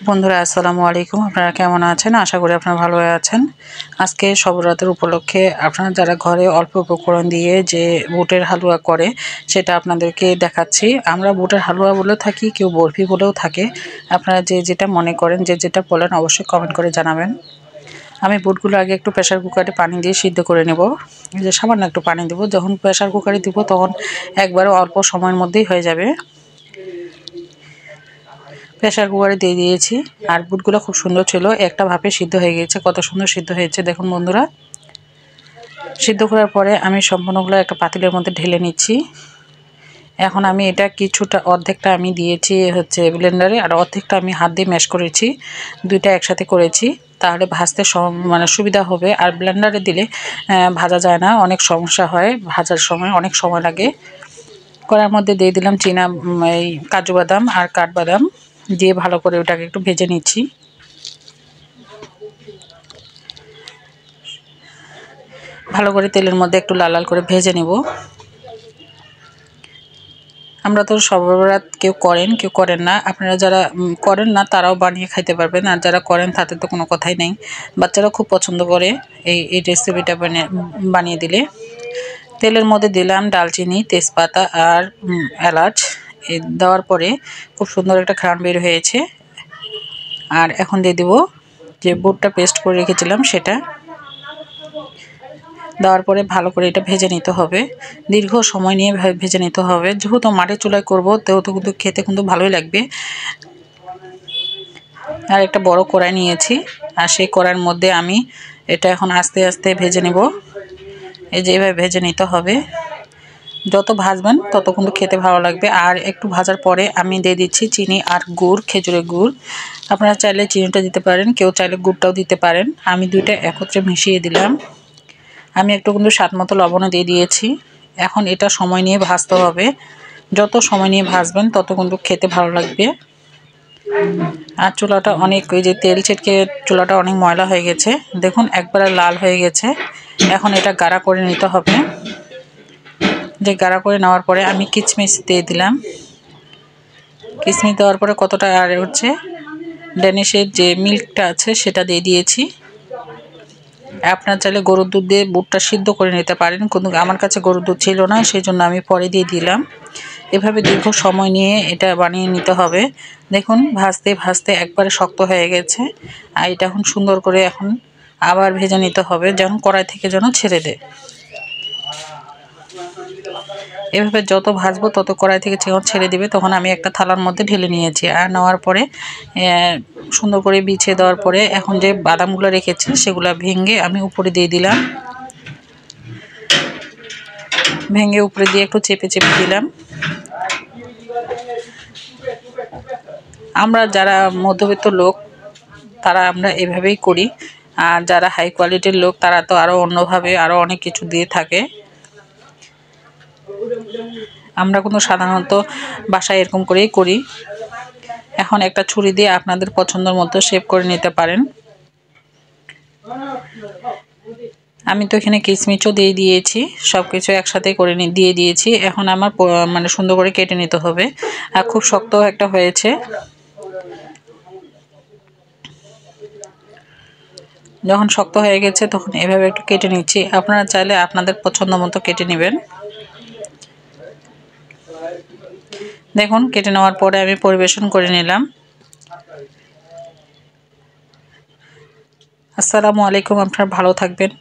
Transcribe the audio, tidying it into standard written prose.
বন্ধুরা আসসালামু আলাইকুম। আপনারা কেমন আছেন? আশা করি আপনারা ভালো আছেন। আজকে শব বরাতের উপলক্ষে আপনারা যারা ঘরে অল্প উপকরণ দিয়ে যে বুটের হালুয়া করে সেটা আপনাদেরকে দেখাচ্ছি। আমরা বুটের হালুয়া বলেও থাকি, কেউ বরফি বলেও থাকে। আপনারা যে যেটা মনে করেন, যে যেটা বলেন অবশ্যই কমেন্ট করে জানাবেন। আমি বুটগুলো আগে একটু প্রেসার কুকারে পানি দিয়ে সিদ্ধ করে নেব। যে সামান্য একটু পানি দেবো, যখন প্রেসার কুকারে দিব তখন একবারে অল্প সময়ের মধ্যেই হয়ে যাবে। প্রেসার কুকারে দিয়ে দিয়েছি আর বুটগুলো খুব সুন্দর ছিল, একটা ভাপে সিদ্ধ হয়ে গেছে। কত সুন্দর সিদ্ধ হয়েছে দেখুন বন্ধুরা। সিদ্ধ করার পরে আমি সম্পূর্ণগুলো একটা পাতিলের মধ্যে ঢেলে নিচ্ছি। এখন আমি এটা কিছুটা অর্ধেকটা আমি দিয়েছি হচ্ছে ব্লেন্ডারে, আর অর্ধেকটা আমি হাত দিয়ে ম্যাশ করেছি। দুইটা একসাথে করেছি, তাহলে ভাজতে সুবিধা হবে। আর ব্লেন্ডারে দিলে ভাজা যায় না, অনেক সমস্যা হয়, ভাজার সময় অনেক সময় লাগে। কড়ার মধ্যে দিয়ে দিলাম এই কাজু বাদাম আর কাঠবাদাম দিয়ে ভালো করে ওটাকে একটু ভেজে নিচ্ছি। ভালো করে তেলের মধ্যে একটু লাল লাল করে ভেজে নেব। আমরা তো শব বরাত কেউ করেন কেউ করেন না, আপনারা যারা করেন না তারাও বানিয়ে খাইতে পারবেন, আর যারা করেন তাদের তো কোনো কথাই নেই। বাচ্চারা খুব পছন্দ করে এই রেসিপিটা বানিয়ে দিলে। তেলের মধ্যে দিলাম দালচিনি, তেজপাতা আর এলাচ। দেওয়ার পরে খুব সুন্দর একটা ঘ্রাণ বের হয়েছে। আর এখন দিয়ে দেব যে বুটটা পেস্ট করে রেখেছিলাম সেটা। দেওয়ার পরে ভালো করে এটা ভেজে নিতে হবে, দীর্ঘ সময় নিয়ে ভেজে নিতে হবে। যেহেতু মাটির চুলায় করবো সেহেতু কিন্তু খেতে কিন্তু ভালোই লাগবে। আর একটা বড় কড়াই নিয়েছি, আর সেই কড়াইয়ের মধ্যে আমি এটা এখন আস্তে আস্তে ভেজে নেব। এই যে এভাবে ভেজে নিতে হবে, যত ভাজবেন তত কিন্তু খেতে ভালো লাগবে। আর একটু ভাজার পরে আমি দিয়ে দিচ্ছি চিনি আর গুড়, খেজুরের গুড়। আপনারা চাইলে চিনিটা দিতে পারেন, কেউ চাইলে গুড়টাও দিতে পারেন। আমি দুইটা একত্রে মিশিয়ে দিলাম। আমি একটু কিন্তু স্বাদ মতো লবণও দিয়ে দিয়েছি। এখন এটা সময় নিয়ে ভাজতে হবে, যত সময় নিয়ে ভাজবেন তত কিন্তু খেতে ভালো লাগবে। আর চুলাটা অনেক, ওই যে তেল ছিটকে চুলাটা অনেক ময়লা হয়ে গেছে, দেখুন একবারে লাল হয়ে গেছে। এখন এটা গাঢ়া করে নিতে হবে। যে গাঢ়া করে নেওয়ার পরে আমি কিশমিশ দিয়ে দিলাম। কিশমিশ দেওয়ার পরে কতটা আর হচ্ছে ড্যানিশের যে মিল্কটা আছে সেটা দিয়ে দিয়েছি। আপনার চাইলে গরুর দুধ দিয়ে বুটটা সিদ্ধ করে নিতে পারেন, কিন্তু আমার কাছে গরুর দুধ ছিল না, সেই জন্য আমি পরে দিয়ে দিলাম। এভাবে দীর্ঘ সময় নিয়ে এটা বানিয়ে নিতে হবে। দেখুন ভাজতে ভাজতে একবারে শক্ত হয়ে গেছে। আর এটা এখন সুন্দর করে এখন আবার ভেজে নিতে হবে, যেন কড়াই থেকে যেন ছেড়ে দেয়। এভাবে যত ভাজবো তত কড়াই থেকে যখন ছেড়ে দিবে তখন আমি একটা থালার মধ্যে ঢেলে নিয়েছি। আর নেওয়ার পরে সুন্দর করে বিছিয়ে দেওয়ার পরে এখন যে বাদামগুলো রেখেছি সেগুলো ভেঙে আমি উপরে দিয়ে দিলাম। ভেঙে উপরে দিয়ে একটু চেপে চেপে দিলাম। আমরা যারা মধ্যবিত্ত লোক তারা আমরা এভাবেই করি, আর যারা হাই কোয়ালিটির লোক তারা তো আরও অন্যভাবে আরও অনেক কিছু দিয়ে থাকে। আমরা কিন্তু সাধারণত বাসায় এরকম করেই করি। এখন একটা ছুরি দিয়ে আপনাদের পছন্দের মতো শেপ করে নিতে পারেন। আমি তো এখানে কিশমিশও দিয়ে দিয়েছি, সব কিছু একসাথে করে দিয়ে দিয়েছি। এখন আমার মানে সুন্দর করে কেটে নিতে হবে। আর খুব শক্ত একটা হয়েছে। যখন শক্ত হয়ে গেছে তখন এভাবে একটু কেটে নিচ্ছি। আপনারা চাইলে আপনাদের পছন্দ মতো কেটে নেবেন। দেখুন কেটে নেওয়ার পরে আমি পরিবেশন করে নিলাম। আসসালামু আলাইকুম। আপনারা ভালো থাকবেন।